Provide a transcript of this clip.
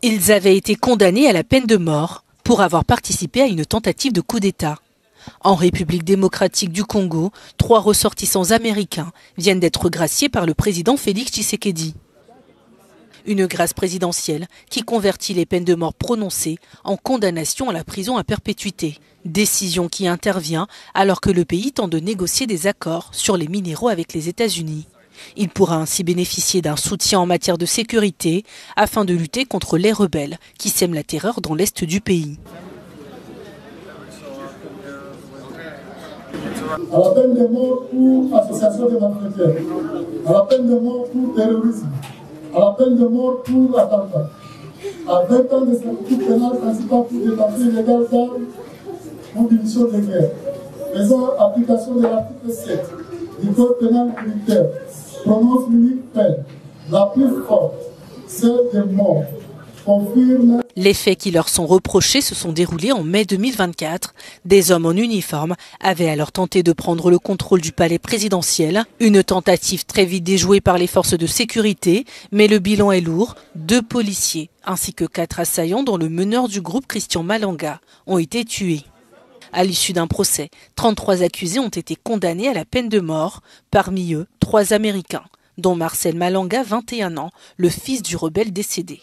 Ils avaient été condamnés à la peine de mort pour avoir participé à une tentative de coup d'État. En République démocratique du Congo, 3 ressortissants américains viennent d'être graciés par le président Félix Tshisekedi. Une grâce présidentielle qui convertit les peines de mort prononcées en condamnation à la prison à perpétuité. Décision qui intervient alors que le pays tente de négocier des accords sur les minéraux avec les États-Unis. Il pourra ainsi bénéficier d'un soutien en matière de sécurité afin de lutter contre les rebelles qui sèment la terreur dans l'est du pays. À la peine de mort pour association de malfaiteurs, à la peine de mort pour terrorisme, à la peine de mort pour attentat, à 20 ans de servitude pénale principale pour détention illégale d'armes ou munitions de guerre, faisant application de l'article 7 du Code pénal militaire, prononce l'unique peine, la plus forte, celle de mort. Les faits qui leur sont reprochés se sont déroulés en mai 2024. Des hommes en uniforme avaient alors tenté de prendre le contrôle du palais présidentiel. Une tentative très vite déjouée par les forces de sécurité, mais le bilan est lourd. 2 policiers ainsi que 4 assaillants, dont le meneur du groupe Christian Malanga, ont été tués. À l'issue d'un procès, 33 accusés ont été condamnés à la peine de mort, parmi eux 3 Américains, dont Marcel Malanga, 21 ans, le fils du rebelle décédé.